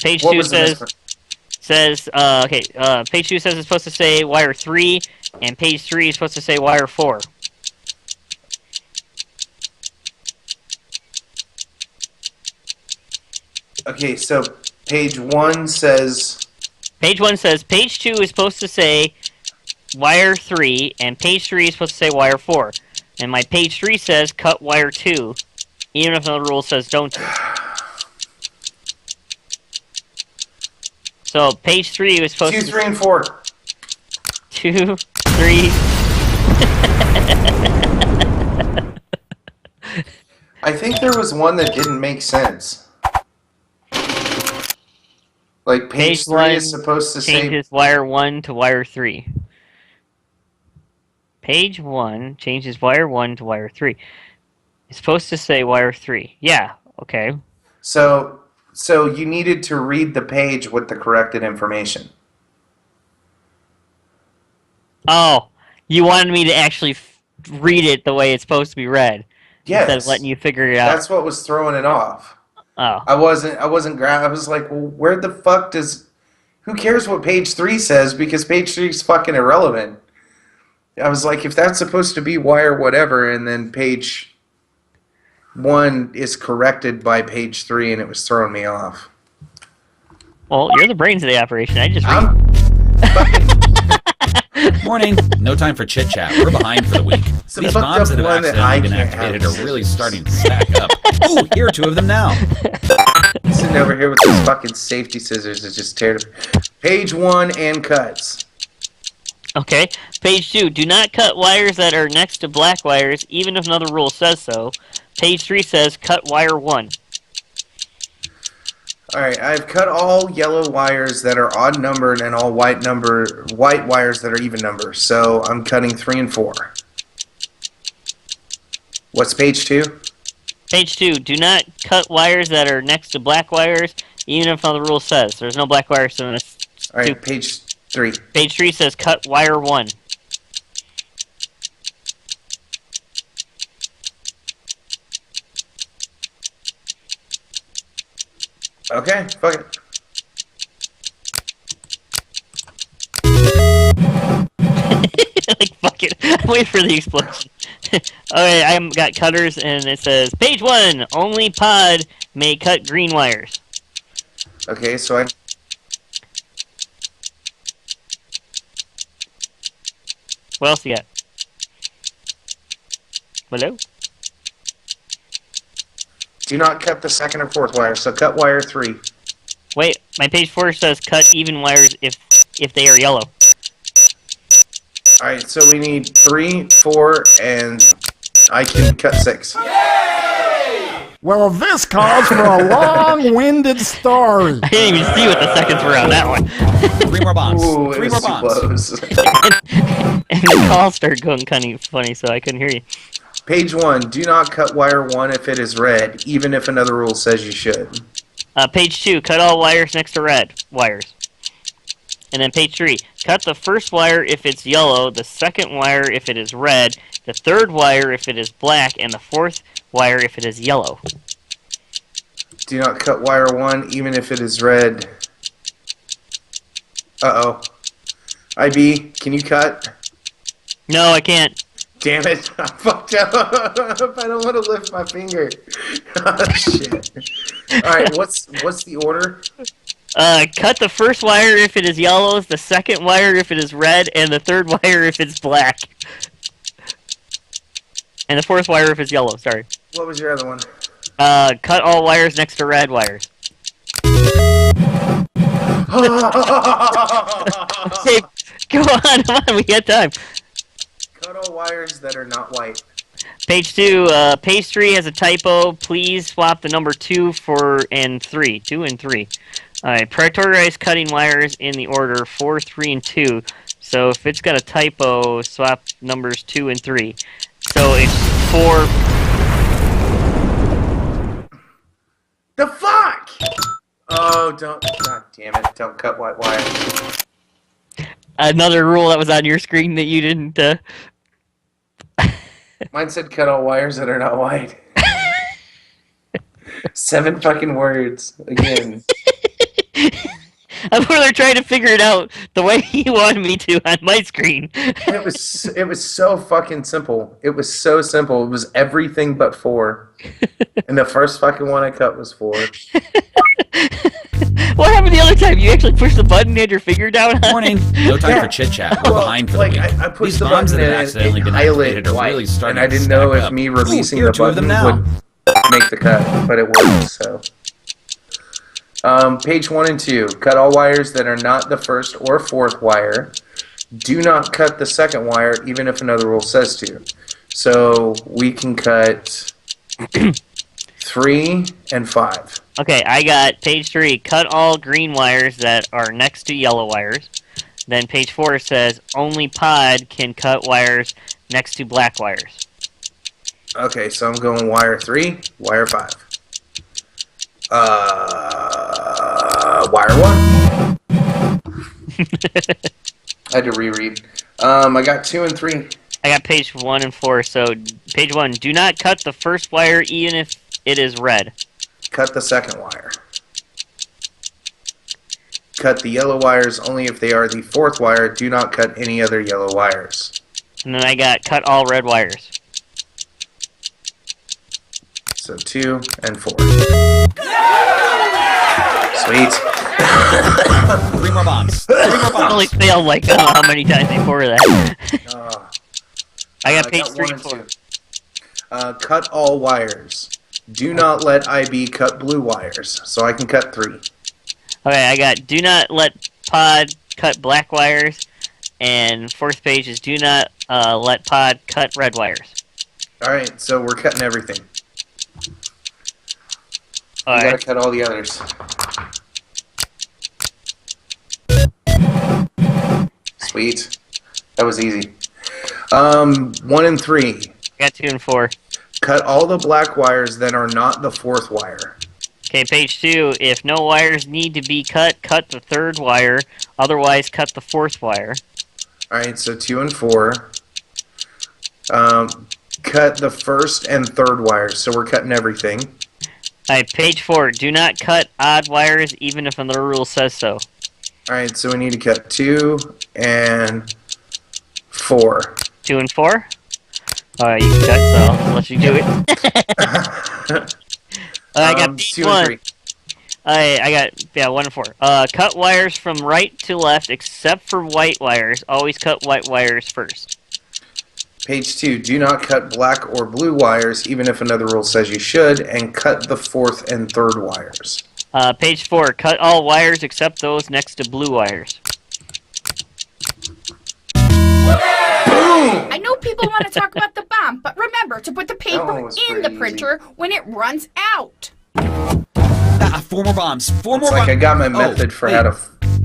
Page What 2 was the page 2 says it's supposed to say wire 3, and page 3 is supposed to say wire 4. Okay, so page 1 says... Page 1 says page 2 is supposed to say wire 3, and page 3 is supposed to say wire 4. And my page 3 says cut wire 2, even if another rule says don't to. So page 3 was supposed 2, to... 3, and 4. 2, 3... I think there was one that didn't make sense. Like page 3 is supposed to changes wire 1 to wire 3. Page 1 changes wire 1 to wire 3. It's supposed to say wire 3. Yeah, okay. So you needed to read the page with the corrected information. Oh, you wanted me to actually read it the way it's supposed to be read. Yes. Instead of letting you figure it out. That's what was throwing it off. Oh. I wasn't I was like, well, where the fuck does... Who cares what page 3 says, because page 3 is fucking irrelevant. I was like, if that's supposed to be wire whatever, and then page 1 is corrected by page 3, and it was throwing me off. Well, you're the brains of the operation. I just read. Morning. No time for chit chat. We're behind for the week. These bombs that have accidentally been activated are really starting to stack up. Ooh, here are 2 of them now. Sitting over here with these fucking safety scissors is just terrible. Page 1 and cuts. Okay. Page 2. Do not cut wires that are next to black wires, even if another rule says so. Page 3 says cut wire 1. Alright, I've cut all yellow wires that are odd numbered and all white wires that are even numbered. So I'm cutting 3 and 4. What's page 2? Page 2. Do not cut wires that are next to black wires, even if another rule says. There's no black wires, so it's... Alright, page 3. Page 3 says cut wire 1. Okay, fuck it. Like, fuck it. Wait for the explosion. Okay, I got cutters, and it says, page 1, only pod may cut green wires. Okay, so I... What else you got? Hello? Do not cut the second or fourth wire, so cut wire 3. Wait, my page 4 says cut even wires if they are yellow. Alright, so we need 3, 4, and I can cut 6. Well, this calls for a long-winded story. I didn't even see what the seconds were on that one. 3 more bombs. Ooh, 3 it more was too bombs. close. And the call started going kind of funny, so I couldn't hear you. Page 1, do not cut wire 1 if it is red, even if another rule says you should. Page 2, cut all wires next to red wires. And then page 3, cut the first wire if it's yellow, the second wire if it is red, the third wire if it is black, and the fourth wire if it is yellow. Do not cut wire 1 even if it is red. Uh-oh. IB, can you cut? No, I can't. Damn it, I fucked up. I don't want to lift my finger. Oh, shit. Alright, what's the order? Cut the first wire if it is yellow, the second wire if it is red, and the third wire if it's black. And the fourth wire if it's yellow, sorry. What was your other one? Cut all wires next to red wires. Okay, go on, come on, we got time. Cut all wires that are not white. Page 2, page 3 has a typo. Please swap the number 2 and 3. 2 and 3. Alright, prioritize cutting wires in the order 4, 3, and 2. So if it's got a typo, swap numbers 2 and 3. So it's 4... The fuck? Oh, don't... God damn it, don't cut white wires. Another rule that was on your screen that you didn't, Mine said cut all wires that are not white. 7 fucking words. Again. I'm over there trying to figure it out the way he wanted me to on my screen. It was so fucking simple. It was so simple. It was everything but 4. And the first fucking one I cut was 4. What happened the other time? You actually pushed the button and had your finger down on Morning. No time for chit chat. We're behind for the week. I pushed These the bombs button that have and accidentally it been highlighted activated are white, really starting and I to didn't know stack if up. me Ooh, releasing here are the two of them button now. would make the cut, but it wouldn't. So, page 1 and 2. Cut all wires that are not the first or fourth wire. Do not cut the second wire, even if another rule says to. So we can cut 3 and 5. Okay, I got page 3. Cut all green wires that are next to yellow wires. Then page 4 says only pod can cut wires next to black wires. Okay, so I'm going wire 3, wire 5. Wire 1. I had to reread. I got 2 and 3. I got page 1 and 4. So page 1, do not cut the first wire even if it is red. Cut the second wire. Cut the yellow wires only if they are the fourth wire. Do not cut any other yellow wires. And then I got cut all red wires. So 2 and 4. Sweet. 3 more bombs. 3 more I only bombs. failed like I don't know how many times before that. I got page 3 1 and 4. and 2. Cut all wires. Do not let IB cut blue wires. So I can cut 3. Okay, I got do not let pod cut black wires. And fourth page is do not let pod cut red wires. Alright, so we're cutting everything. We Alright. gotta cut all the others. Sweet. That was easy. 1 and 3. Got 2 and 4. Cut all the black wires that are not the fourth wire. Okay, page 2. If no wires need to be cut, cut the third wire. Otherwise, cut the fourth wire. Alright, so 2 and 4. Cut the first and third wires, so we're cutting everything. Alright, page 4. Do not cut odd wires even if another rule says so. Alright, so we need to cut 2 and 4. 2 and 4? Alright, you can cut, so I'll let you do it. I got page 2 1. and 3. I got 1 and 4. Cut wires from right to left except for white wires. Always cut white wires first. Page 2. Do not cut black or blue wires, even if another rule says you should, and cut the fourth and third wires. Page 4. Cut all wires except those next to blue wires. I know people want to talk about the bomb, but remember to put the paper was in the pretty printer when it runs out. 4 more bombs. 4 more It's like bombs. I got my method for how to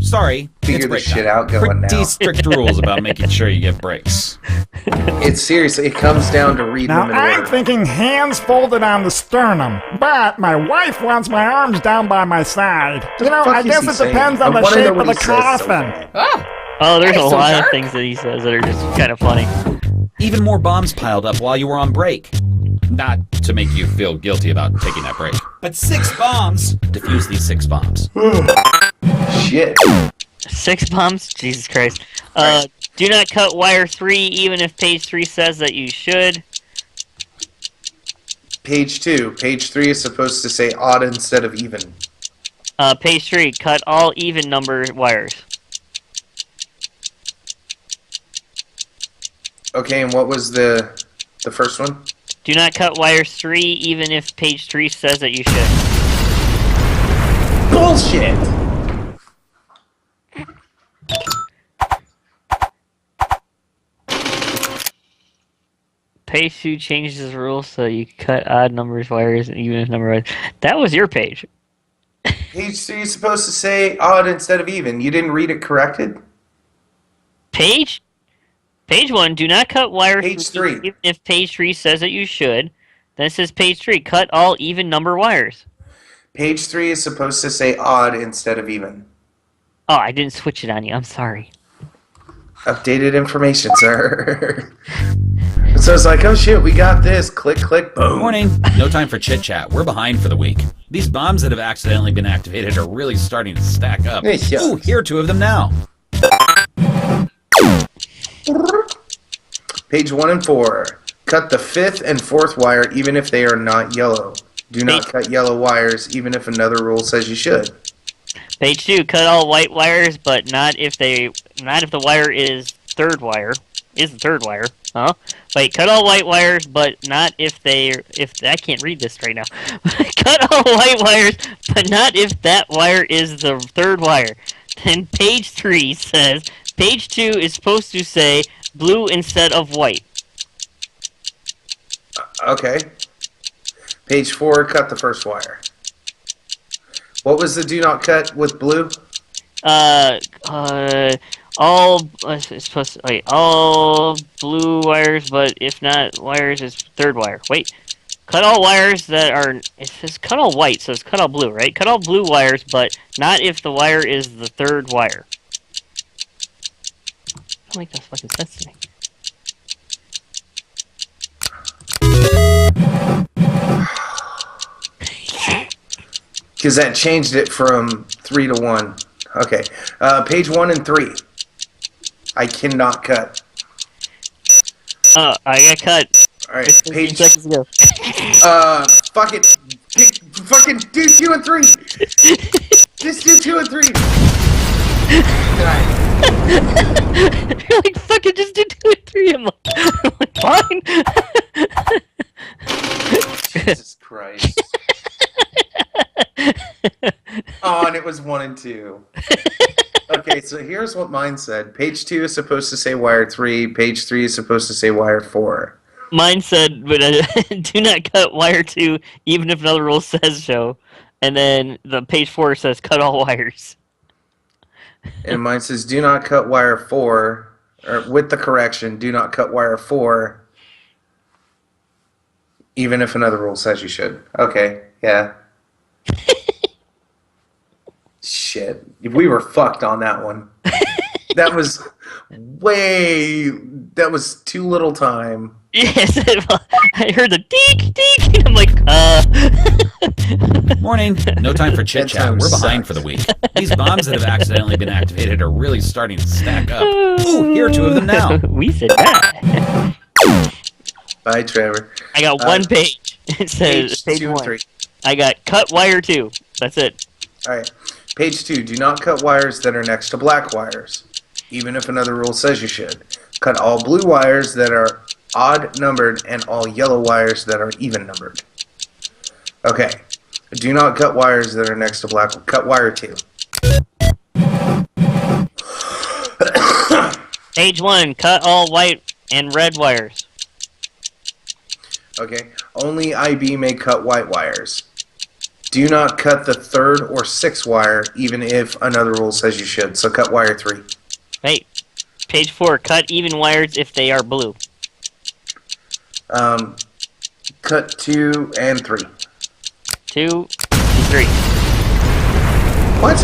Sorry. figure it's this break shit time. out going Pretty now. strict rules about making sure you get breaks. It's seriously, it comes down to reading Now them in I'm order. thinking hands folded on the sternum, but my wife wants my arms down by my side. You know, fuck I is guess he it saying? depends I on the wanna shape know of what the he says so coffin. bad. Oh, Oh, there's Hey, a so lot of dark. things that he says that are just kind of funny. Even more bombs piled up while you were on break. Not to make you feel guilty about taking that break. But 6 bombs! Defuse these 6 bombs. Shit. 6 bombs? Jesus Christ. Do not cut wire 3 even if page 3 says that you should. Page 2. Page 3 is supposed to say odd instead of even. Page 3. Cut all even number wires. Okay, and what was the first one? Do not cut wires 3 even if page 3 says that you should. Bullshit! Page 2 changes the rules so you cut odd numbers wires even if number wires. That was your page. Page 3 is supposed to say odd instead of even. You didn't read it corrected? Page 1, do not cut wire Page 3 3. even if page 3 says that you should. Then it says page 3, cut all even number wires. Page 3 is supposed to say odd instead of even. Oh, I didn't switch it on you. I'm sorry. Updated information, sir. So it's like, oh shit, we got this. Click, click, boom. Warning, no time for chit chat. We're behind for the week. These bombs that have accidentally been activated are really starting to stack up. Ooh, here are 2 of them now. Page 1 and 4. Cut the 5th and 4th wire even if they are not yellow. Do not cut yellow wires even if another rule says you should. Page 2, cut all white wires, but not if the wire is third wire. Is the third wire? Huh? Wait, cut all white wires, but not if I can't read this right now. Cut all white wires, but not if that wire is the third wire. Then page 3 says, page 2 is supposed to say blue instead of white. Okay. Page 4, cut the first wire. What was the do not cut with blue? All blue wires, but if not wires is third wire. Wait, cut all wires that are. It says cut all white, so it's cut all blue, right? Cut all blue wires, but not if the wire is the third wire. I don't make that fucking sense to me. Because that changed it from 3 to 1. Okay. Page 1 and 3. I cannot cut. Oh, I got cut. Alright, page... seconds ago. Fuck it. Fucking do 2 and 3. Just do 2 and 3. You're like, fucking just do 2 and 3. I'm like fine. Jesus Christ. Oh, and it was 1 and 2. Okay, so here's what mine said. Page 2 is supposed to say wire 3. Page 3 is supposed to say wire 4. Mine said, but do not cut wire 2, even if another rule says so. And then the page 4 says cut all wires. And mine says do not cut wire 4, or with the correction, do not cut wire 4, even if another rule says you should. Okay, yeah. Shit. We were fucked on that one. That was too little time. Yes, I heard the deek, deek, and I'm like, Morning. No time for chit chat. We're behind for the week. These bombs that have accidentally been activated are really starting to stack up. Ooh, here are 2 of them now. We said that. Bye, Trevor. I got 1 page. It says page 2 1. and 3. I got cut wire 2. That's it. Alright. Page 2, do not cut wires that are next to black wires, even if another rule says you should. Cut all blue wires that are odd numbered and all yellow wires that are even numbered. Okay. Do not cut wires that are next to black. Cut wire 2. Page 1, cut all white and red wires. Okay. Only IB may cut white wires. Do not cut the 3rd or 6th wire, even if another rule says you should. So cut wire 3. Wait. Page 4, cut even wires if they are blue. Cut 2 and 3. 2 and 3. What?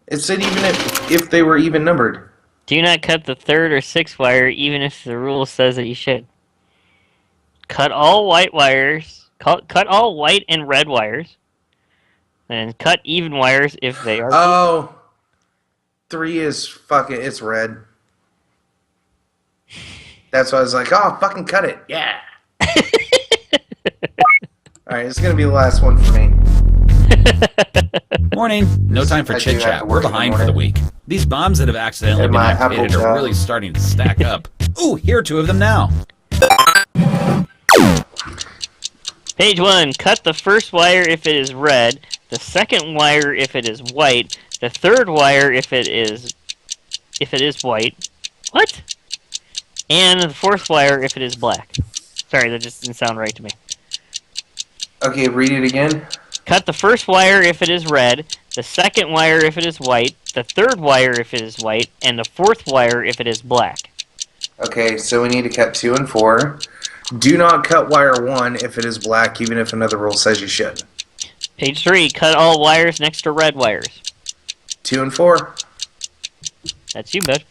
It said even if they were even numbered. Do not cut the 3rd or 6th wire, even if the rule says that you should. Cut all white wires. Cut all white and red wires. And cut even wires if they are blue. Oh. 3 is fucking, it's red. That's why I was like, oh, fucking cut it. Yeah. Alright, this is going to be the last one for me. Morning. No time for chit chat. We're behind for the week. These bombs that have accidentally been activated are really starting to stack up. Ooh, here are 2 of them now. Page 1, cut the first wire if it is red, the second wire if it is white, the third wire if it is white. What? And the 4th wire if it is black. Sorry, that just didn't sound right to me. Okay, read it again. Cut the first wire if it is red, the second wire if it is white, the third wire if it is white, and the 4th wire if it is black. Okay, so we need to cut 2 and 4. Do not cut wire 1 if it is black, even if another rule says you should. Page 3, cut all wires next to red wires. 2 and 4. That's you, bud.